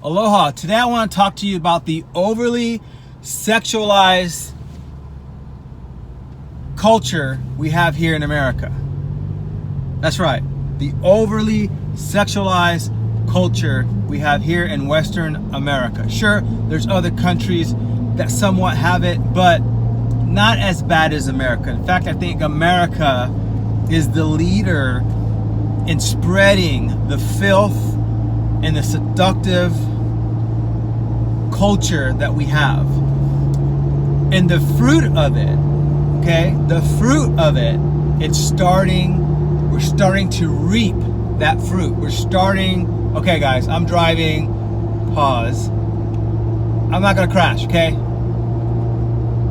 Aloha. Today I want to talk to you about the overly sexualized culture we have here in America. That's right, the overly sexualized culture we have here in Western America. Sure, there's other countries that somewhat have it, but not as bad as America. In fact, I think America is the leader in spreading the filth and the seductive culture that we have. And the fruit of it, okay, the fruit of it, we're starting to reap that fruit. Okay guys, I'm driving, pause. I'm not gonna crash, okay?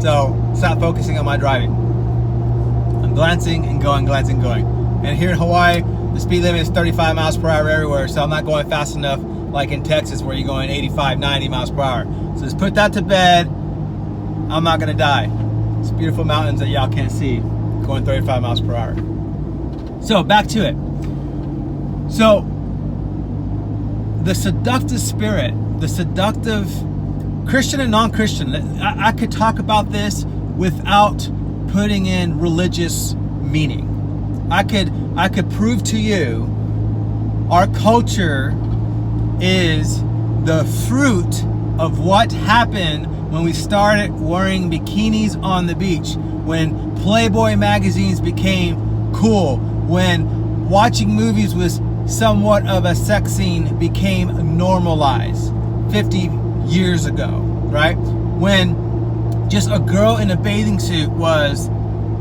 So stop focusing on my driving. I'm glancing and going. And here in Hawaii, the speed limit is 35 miles per hour everywhere, so I'm not going fast enough like in Texas where you're going 85, 90 miles per hour. So just put that to bed. I'm not gonna die. It's beautiful mountains that y'all can't see going 35 miles per hour. So back to it. So the seductive spirit, the seductive Christian and non-Christian, I could talk about this without putting in religious meaning. I could prove to you our culture is the fruit of what happened when we started wearing bikinis on the beach, when Playboy magazines became cool, when watching movies with somewhat of a sex scene became normalized 50 years ago, right? When just a girl in a bathing suit was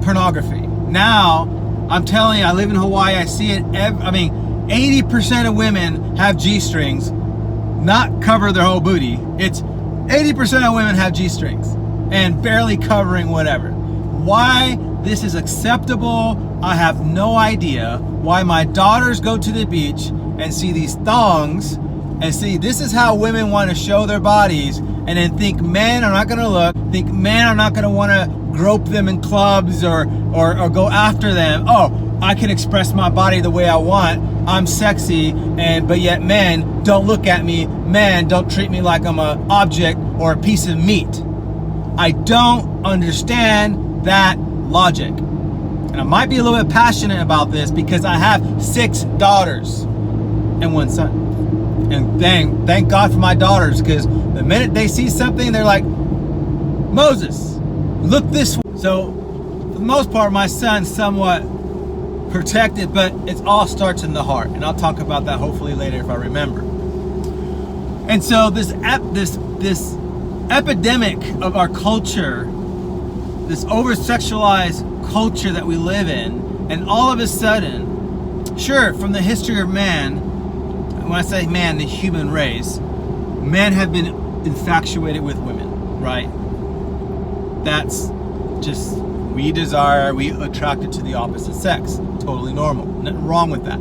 pornography. Now, I'm telling you, I live in Hawaii, I see it, 80% of women have G-strings, not cover their whole booty. It's 80% of women have G-strings and barely covering whatever. Why this is acceptable, I have no idea. Why my daughters go to the beach and see these thongs and see this is how women want to show their bodies, and then think men are not going to look, think men are not going to want to grope them in clubs or go after them. Oh, I can express my body the way I want. I'm sexy, but yet men don't look at me. Men don't treat me like I'm an object or a piece of meat. I don't understand that logic. And I might be a little bit passionate about this because I have 6 daughters and 1 son. And thank God for my daughters, because the minute they see something, they're like, Moses, look this way. So for the most part, my son's somewhat protected, but it all starts in the heart. And I'll talk about that hopefully later if I remember. And so this epidemic of our culture, this over-sexualized culture that we live in, and all of a sudden, sure, from the history of man, when I say man, the human race, men have been infatuated with women, right? That's just, we attracted to the opposite sex. Totally normal, nothing wrong with that.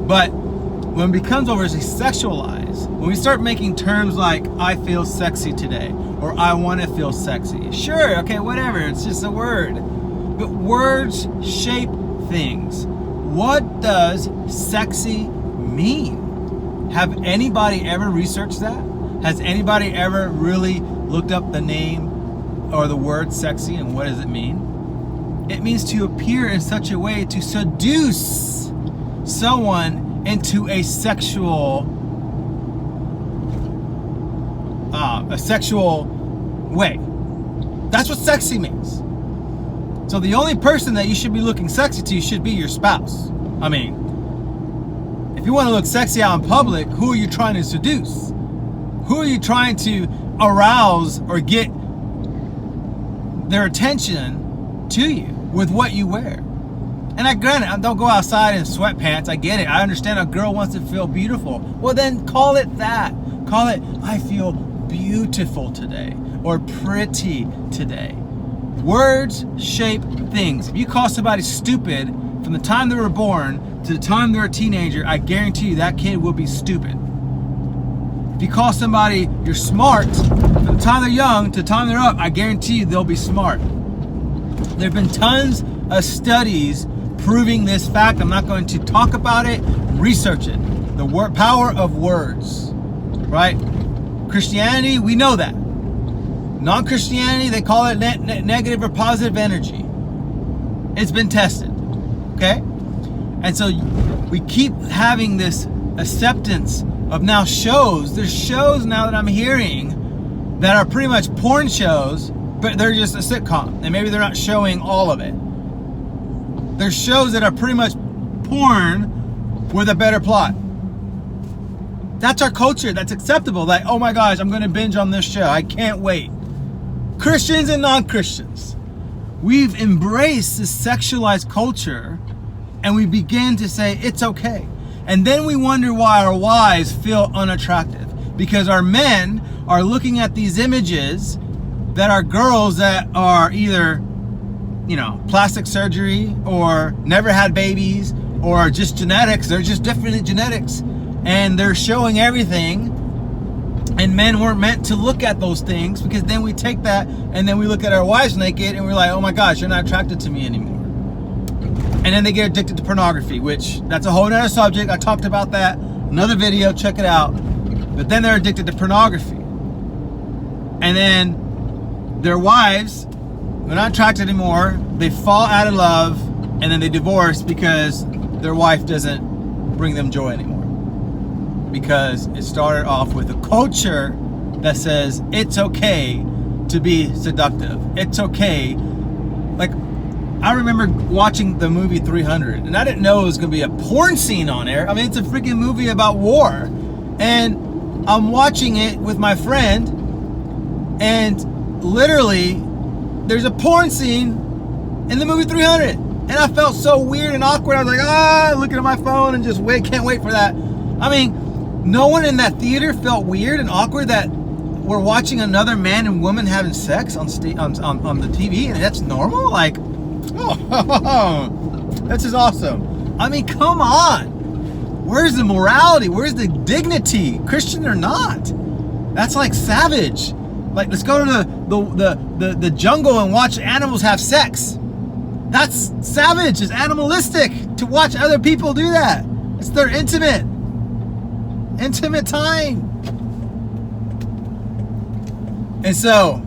But when it becomes overly sexualized, when we start making terms like, I feel sexy today, or I want to feel sexy. Sure, okay, whatever, it's just a word. But words shape things. What does sexy mean? Have anybody ever researched that? Has anybody ever really looked up the name or the word sexy and what does it mean? It means to appear in such a way to seduce someone into a sexual way. That's what sexy means. So the only person that you should be looking sexy to should be your spouse. I mean, if you want to look sexy out in public, who are you trying to seduce? Who are you trying to arouse or get their attention to you with what you wear? And I don't go outside in sweatpants. I get it. I understand a girl wants to feel beautiful. Well, then call it that. Call it, I feel beautiful today or pretty today. Words shape things. If you call somebody stupid from the time they were born to the time they're a teenager, I guarantee you that kid will be stupid. If you call somebody you're smart from the time they're young to the time they're up, I guarantee you they'll be smart. There have been tons of studies proving this fact. I'm not going to talk about it, research it. The power of words. right? Christianity, we know that. Non-Christianity, they call it negative or positive energy. It's been tested, okay? And so we keep having this acceptance of now shows. There's shows now that I'm hearing that are pretty much porn shows, but they're just a sitcom, and maybe they're not showing all of it. There's shows that are pretty much porn with a better plot. That's our culture. That's acceptable. Like, oh my gosh, I'm going to binge on this show. I can't wait. Christians and non-Christians, we've embraced this sexualized culture, and we begin to say it's okay. And then we wonder why our wives feel unattractive, because our men are looking at these images that are girls that are either, you know, plastic surgery or never had babies or just genetics. They're just different in genetics, and they're showing everything. And men weren't meant to look at those things, because then we take that and then we look at our wives naked and we're like, oh my gosh, you're not attracted to me anymore. And then they get addicted to pornography, which that's a whole other subject. I talked about that. Another video, check it out. But then they're addicted to pornography. And then their wives, they're not attracted anymore. They fall out of love, and then they divorce because their wife doesn't bring them joy anymore. Because it started off with a culture that says it's okay to be seductive. It's okay. Like, I remember watching the movie 300, and I didn't know it was going to be a porn scene on there. I mean, it's a freaking movie about war. And I'm watching it with my friend, and literally, there's a porn scene in the movie 300. And I felt so weird and awkward. I was like, looking at my phone and just can't wait for that. I mean, no one in that theater felt weird and awkward that we're watching another man and woman having sex on the TV, and that's normal? Like, oh, this is awesome. I mean, come on. Where's the morality? Where's the dignity? Christian or not? That's like savage. Like, let's go to the jungle and watch animals have sex. That's savage. It's animalistic to watch other people do that. It's their intimate time. And so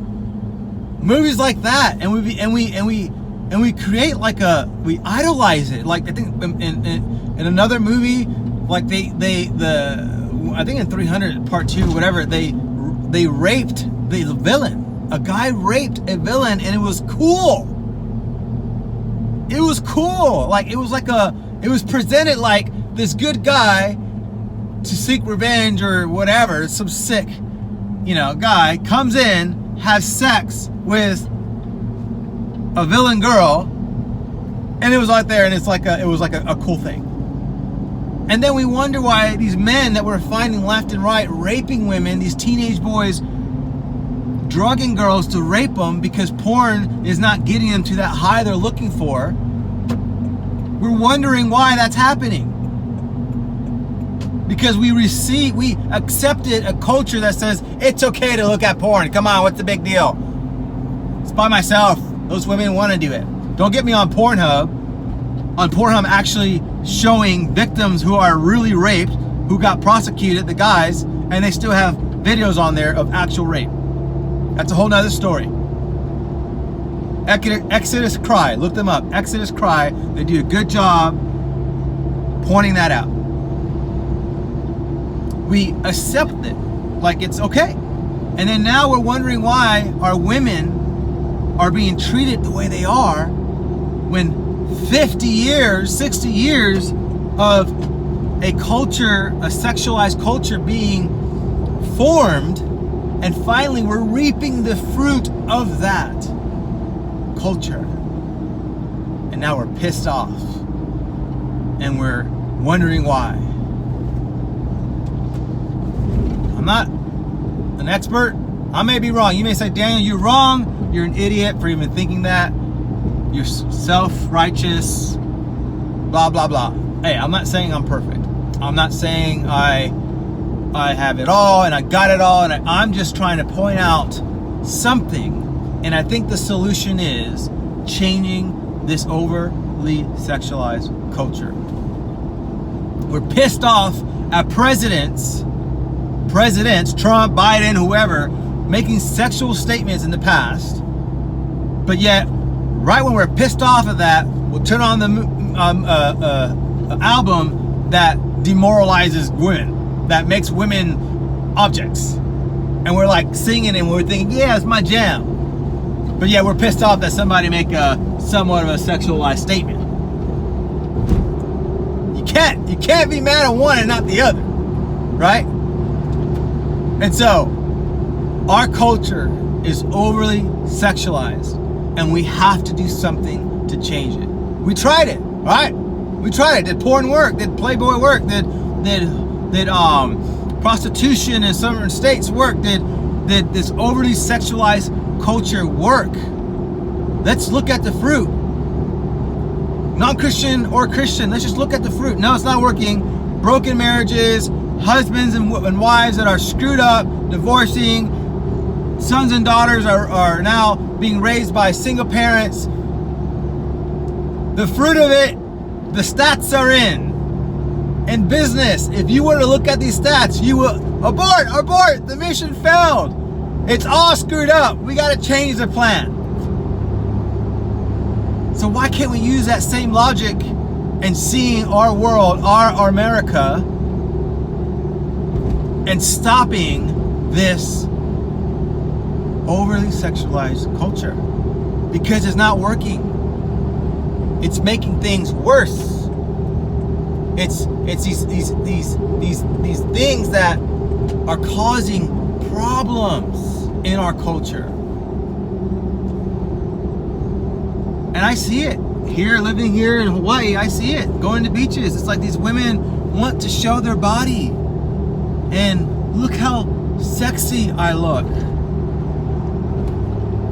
movies like that, and we create like we idolize it. Like, I think in another movie, like I think in 300 part 2, whatever, they raped the villain. A guy raped a villain, and it was cool. It was cool. Like, it was presented like this good guy to seek revenge or whatever. Some sick, guy comes in, has sex with a villain girl, and it was right there, and it was like a cool thing. And then we wonder why these men that we're finding left and right raping women, these teenage boys drugging girls to rape them because porn is not getting them to that high they're looking for. We're wondering why that's happening. Because we accepted a culture that says it's okay to look at porn. Come on, what's the big deal? It's by myself. Those women want to do it. Don't get me on Pornhub. On Pornhub actually showing victims who are really raped, who got prosecuted, the guys, and they still have videos on there of actual rape. That's a whole nother story. Exodus Cry, look them up. Exodus Cry, they do a good job pointing that out. We accept it like it's okay. And then now we're wondering why our women are being treated the way they are when 50 years, 60 years of a culture, a sexualized culture being formed, and finally we're reaping the fruit of that culture. And now we're pissed off and we're wondering why. I'm not an expert. I may be wrong. You may say, Daniel, you're wrong. You're an idiot for even thinking that. You're self-righteous, blah, blah, blah. Hey, I'm not saying I'm perfect. I'm not saying I have it all and I got it all. And I'm just trying to point out something. And I think the solution is changing this overly sexualized culture. We're pissed off at presidents presidents, Trump, Biden, whoever, making sexual statements in the past, but yet, right when we're pissed off at that, we'll turn on the album that demoralizes women, that makes women objects. And we're like singing and we're thinking, yeah, it's my jam. But yeah, we're pissed off that somebody make somewhat of a sexualized statement. You can't be mad at one and not the other, right? And so, our culture is overly sexualized, and we have to do something to change it. We tried it, right? We tried it. Did porn work? Did Playboy work? Did prostitution in certain states work? Did this overly sexualized culture work? Let's look at the fruit. Non-Christian or Christian, let's just look at the fruit. No, it's not working. Broken marriages, husbands and wives that are screwed up, divorcing, sons and daughters are now being raised by single parents. The fruit of it, the stats are in. In business, if you were to look at these stats, you will abort, the mission failed. It's all screwed up. We got to change the plan. So why can't we use that same logic and seeing our world, our America, and stopping this overly sexualized culture? Because it's not working. It's making things worse. It's these things that are causing problems in our culture. And I see it here, living here in Hawaii. I see it going to beaches. It's like these women want to show their body, and look how sexy I look.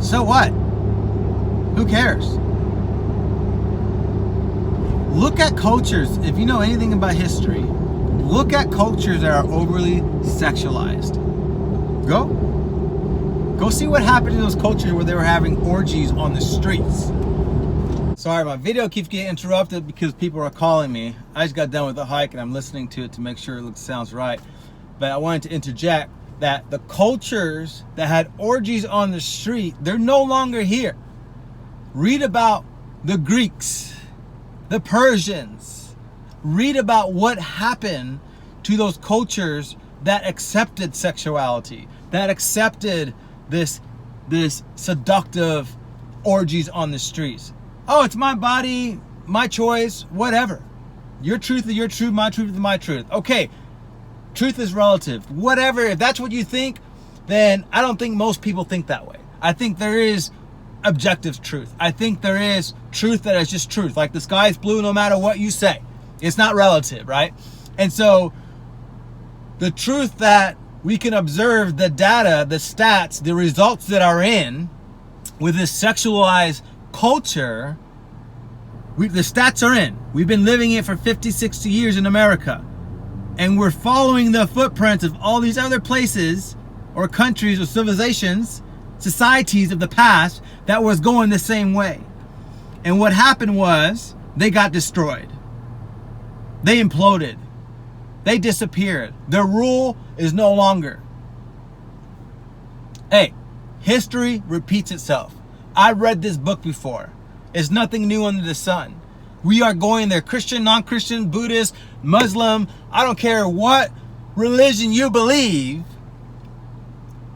So what? Who cares? Look at cultures. If you know anything about history, look at cultures that are overly sexualized. Go see what happened in those cultures where they were having orgies on the streets. Sorry, my video keeps getting interrupted because people are calling me. I just got done with the hike and I'm listening to it to make sure it sounds right. But I wanted to interject that the cultures that had orgies on the street, they're no longer here. Read about the Greeks, the Persians. Read about what happened to those cultures that accepted sexuality, that accepted this seductive orgies on the streets. Oh, it's my body, my choice, whatever. Your truth is your truth, my truth is my truth. Okay, truth is relative. Whatever, if that's what you think, then I don't think most people think that way. I think there is objective truth. I think there is truth that is just truth. Like the sky is blue no matter what you say. It's not relative, right? And so the truth that we can observe, the data, the stats, the results that are in with this sexualized culture, the stats are in. We've been living it for 50, 60 years in America. And we're following the footprints of all these other places or countries or civilizations, societies of the past that was going the same way. And what happened was they got destroyed. They imploded. They disappeared. Their rule is no longer. Hey, history repeats itself. I read this book before. It's nothing new under the sun. We are going there. Christian, non-Christian, Buddhist, Muslim, I don't care what religion you believe.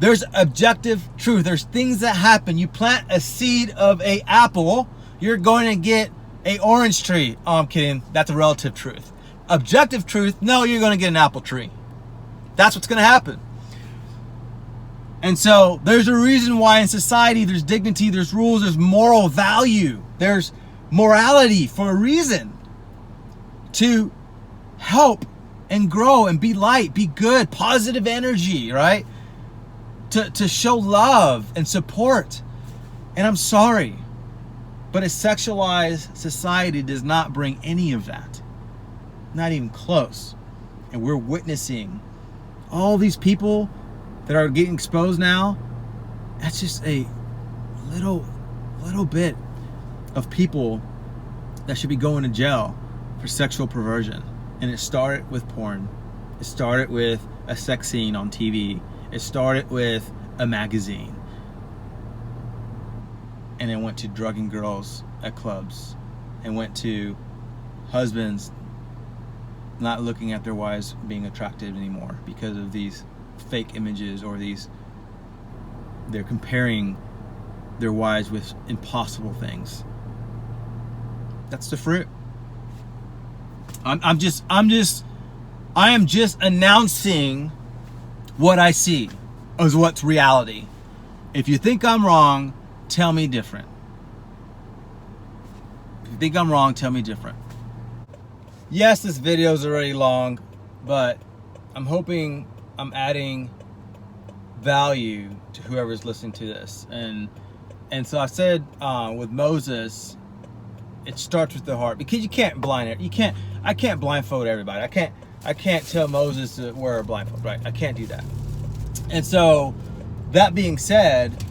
There's objective truth. There's things that happen. You plant a seed of an apple, you're going to get an orange tree. Oh, I'm kidding. That's a relative truth. Objective truth, no, you're going to get an apple tree. That's what's going to happen. And so there's a reason why in society there's dignity, there's rules, there's moral value, there's morality for a reason to help and grow and be light, be good, positive energy, right? To show love and support. And I'm sorry, but a sexualized society does not bring any of that. Not even close. And we're witnessing all these people that are getting exposed now. That's just a little bit of people that should be going to jail for sexual perversion. And it started with porn. It started with a sex scene on TV. It started with a magazine, and it went to drugging girls at clubs, and went to husbands not looking at their wives being attractive anymore because of these fake images, or they're comparing their wives with impossible things. That's the fruit. I am just announcing what I see as what's reality. If you think I'm wrong, tell me different. If you think I'm wrong, tell me different. Yes, this video is already long, but I'm hoping I'm adding value to whoever's listening to this. And so I said with Moses, it starts with the heart, because you can't blind it. I can't blindfold everybody. I can't tell Moses to wear a blindfold, right? I can't do that. And so that being said,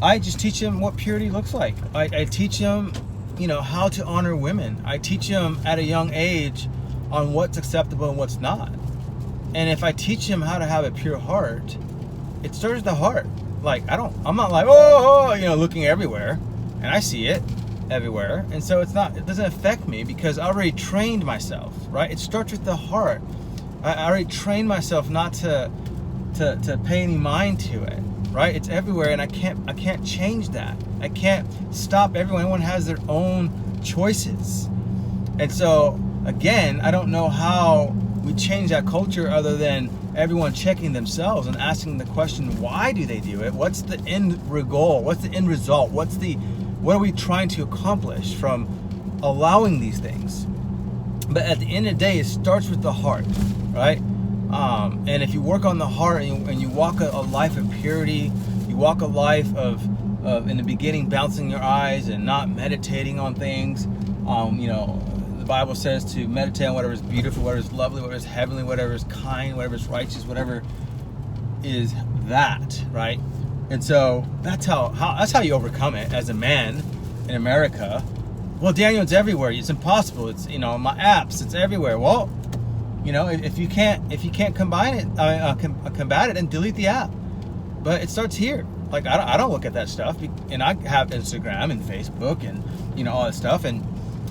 I just teach him what purity looks like. I teach him, how to honor women. I teach him at a young age on what's acceptable and what's not. And if I teach him how to have a pure heart, it stirs the heart. Like, I'm not like, looking everywhere, and I see it everywhere. And so it doesn't affect me, because I already trained myself, right? It starts with the heart. I already trained myself not to pay any mind to it, right? It's everywhere, and I can't change that. I can't stop everyone. Everyone has their own choices. And so again, I don't know how we change that culture other than everyone checking themselves and asking the question, why do they do it? What's the end goal? What's the end result? What are we trying to accomplish from allowing these things? But at the end of the day, it starts with the heart, right? And if you work on the heart, and you walk a life of purity, you walk a life of in the beginning bouncing your eyes and not meditating on things. The Bible says to meditate on whatever is beautiful, whatever is lovely, whatever is heavenly, whatever is kind, whatever is righteous, whatever is that, right? And so that's how you overcome it as a man in America. Well, Daniel, it's everywhere. It's impossible. It's my apps. It's everywhere. Well, if you can't combat it, then delete the app. But it starts here. Like, I don't look at that stuff, and I have Instagram and Facebook and all that stuff, and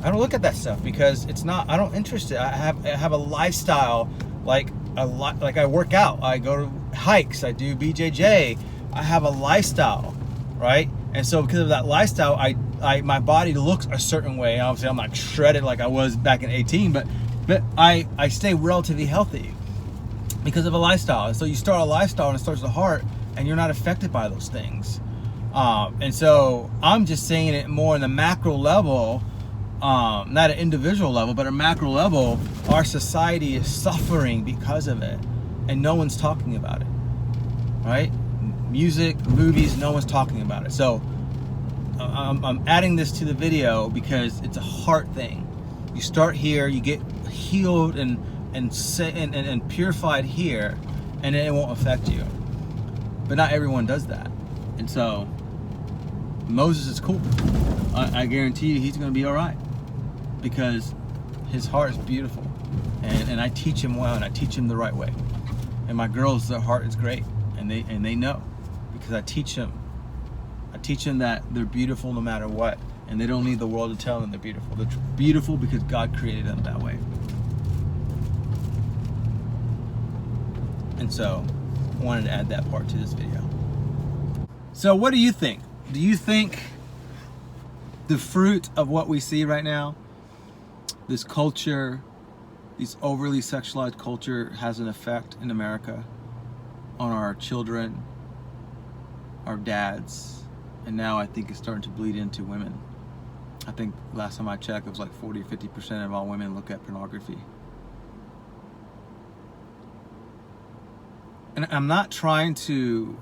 I don't look at that stuff because I don't interest it. I have a lifestyle, like I work out, I go to hikes, I do BJJ. I have a lifestyle, right? And so because of that lifestyle, my body looks a certain way. Obviously, I'm not shredded like I was back in 18, but I stay relatively healthy because of a lifestyle. And so you start a lifestyle, and it starts the heart, and you're not affected by those things. And so I'm just saying it more in the macro level, not an individual level, but a macro level. Our society is suffering because of it, and no one's talking about it, right? Music, movies, no one's talking about it. So I'm adding this to the video because it's a heart thing. You start here, you get healed and purified here, and then it won't affect you. But not everyone does that. And so Moses is cool. I guarantee you he's going to be all right, because his heart is beautiful, and I teach him well, and I teach him the right way. And my girls, their heart is great, and they know, because I teach them that they're beautiful no matter what, and they don't need the world to tell them they're beautiful. They're beautiful because God created them that way. And so I wanted to add that part to this video. So what do you think? Do you think the fruit of what we see right now, this culture, this overly sexualized culture, has an effect in America on our children, our dads, and now I think it's starting to bleed into women? I think last time I checked, it was like 40 or 50% of all women look at pornography. And I'm not trying to,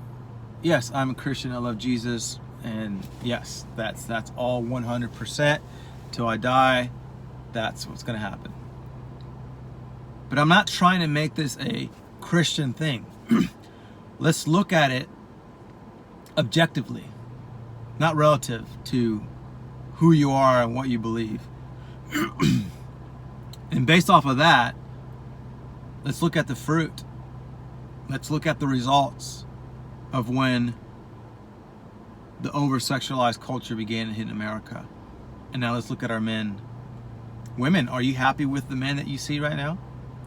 yes, I'm a Christian, I love Jesus, and yes, that's all 100%. Till I die, that's what's gonna happen. But I'm not trying to make this a Christian thing. Let's look at it objectively, not relative to who you are and what you believe. And based off of that, let's look at the fruit. Let's look at the results of when the over-sexualized culture began to hit America. And now let's look at our men. Women, are you happy with the men that you see right now?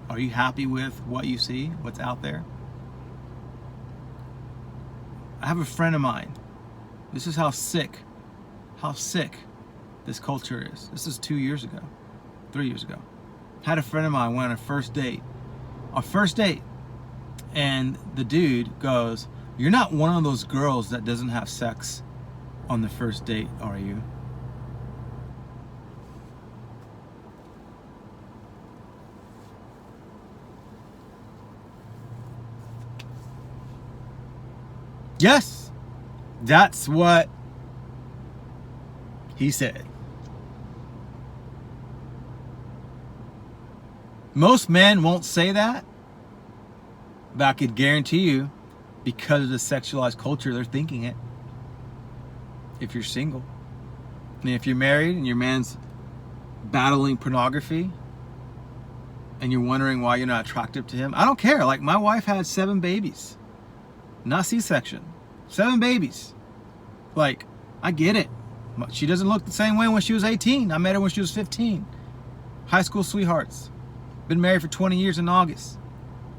Are you happy with what you see, what's out there? I have a friend of mine. This is how sick this culture is. This is 2 years ago, 3 years ago. Had a friend of mine went on a first date. And the dude goes, "You're not one of those girls that doesn't have sex on the first date, are you?" Yes, that's what he said. Most men won't say that, but I could guarantee you, because of the sexualized culture, they're thinking it. If you're single, and if you're married and your man's battling pornography and you're wondering why you're not attractive to him, I don't care. Like, my wife had 7 babies, not C-section, 7 babies. Like, I get it. She doesn't look the same way when she was 18. I met her when she was 15. High school sweethearts. Been married for 20 years in August.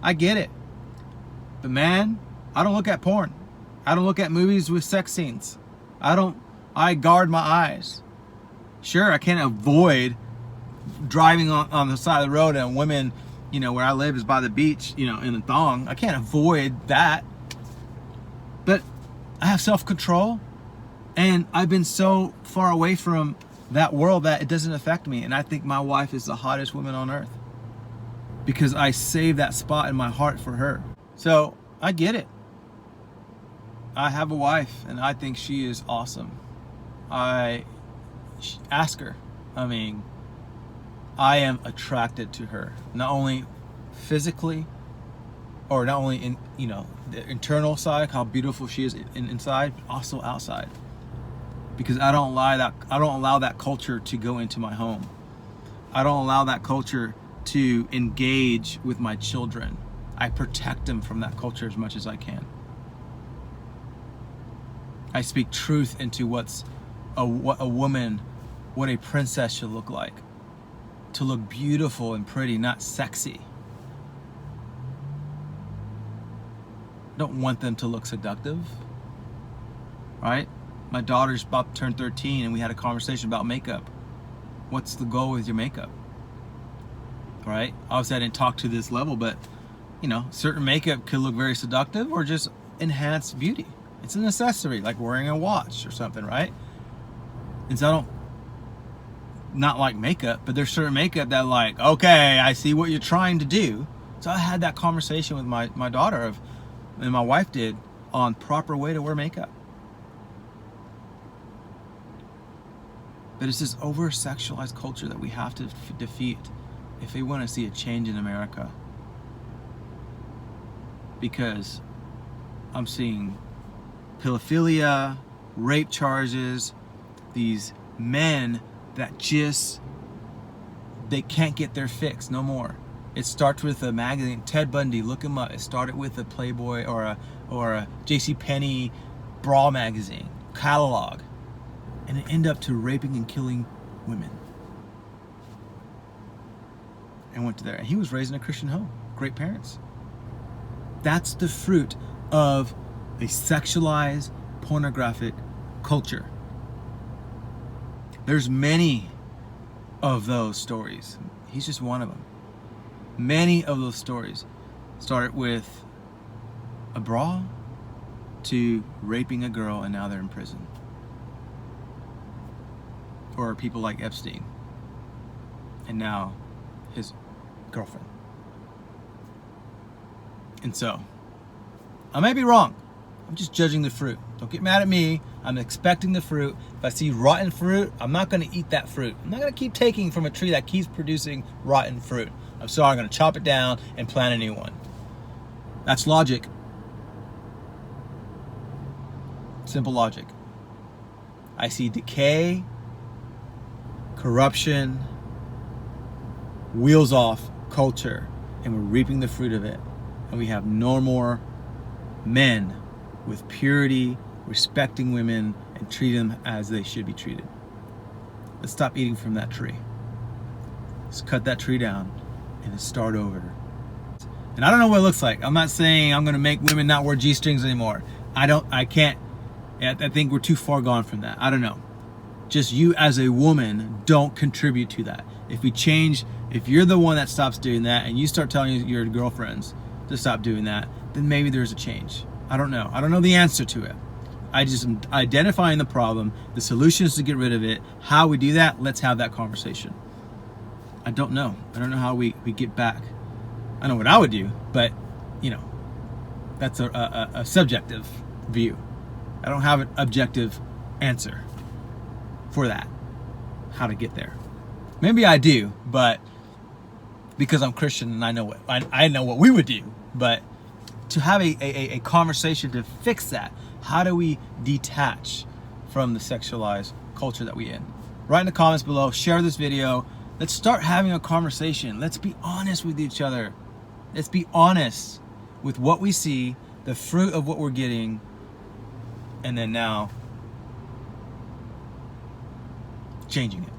I get it. But man, I don't look at porn. I don't look at movies with sex scenes. I guard my eyes. Sure, I can't avoid driving on the side of the road and women, where I live is by the beach, in a thong. I can't avoid that. But I have self-control, and I've been so far away from that world that it doesn't affect me. And I think my wife is the hottest woman on earth because I saved that spot in my heart for her. So I get it. I have a wife, and I think she is awesome. I ask her. I am attracted to her, not only physically, or not only in the internal side, how beautiful she is inside, but also outside. Because I don't allow that culture to go into my home. I don't allow that culture to engage with my children. I protect them from that culture as much as I can. I speak truth into what a woman, what a princess should look like. To look beautiful and pretty, not sexy. Don't want them to look seductive, right? My daughter's about to turn 13, and we had a conversation about makeup. What's the goal with your makeup? Right? Obviously, I didn't talk to this level, but certain makeup could look very seductive or just enhance beauty. It's an accessory, like wearing a watch or something, right? And so I don't not like makeup, but there's certain makeup that okay, I see what you're trying to do. So I had that conversation with my daughter and my wife did on proper way to wear makeup. But it's this over-sexualized culture that we have to defeat if we want to see a change in America. Because I'm seeing pedophilia, rape charges, these men that they can't get their fix no more. It starts with a magazine, Ted Bundy, look him up. It started with a Playboy or a JCPenney bra magazine catalog, and it ended up to raping and killing women. And went to there, and he was raised in a Christian home, great parents. That's the fruit of a sexualized, pornographic culture. There's many of those stories. He's just one of them. Many of those stories started with a bra to raping a girl, and now they're in prison. Or people like Epstein, and now his girlfriend. And so, I may be wrong. I'm just judging the fruit. Don't get mad at me. I'm expecting the fruit. If I see rotten fruit, I'm not going to eat that fruit. I'm not going to keep taking from a tree that keeps producing rotten fruit. I'm sorry, I'm going to chop it down and plant a new one. That's logic. Simple logic. I see decay, corruption, wheels off culture, and we're reaping the fruit of it. and we have no more men with purity, respecting women, and treating them as they should be treated. Let's stop eating from that tree. Let's cut that tree down and let's start over. And I don't know what it looks like. I'm not saying I'm gonna make women not wear G-strings anymore. I can't. I think we're too far gone from that. I don't know. Just you as a woman don't contribute to that. If we change, if you're the one that stops doing that and you start telling your girlfriends to stop doing that, then maybe there's a change. I don't know. I don't know the answer to it. I just am identifying the problem. The solution is to get rid of it. How we do that, let's have that conversation. I don't know. I don't know how we get back. I know what I would do, but you know, that's a subjective view. I don't have an objective answer for that, how to get there. Maybe I do, but because I'm Christian and I know what we would do. But to have a conversation to fix that, how do we detach from the sexualized culture that we're in? Write in the comments below, share this video. Let's start having a conversation. Let's be honest with each other. Let's be honest with what we see, the fruit of what we're getting, and then now changing it.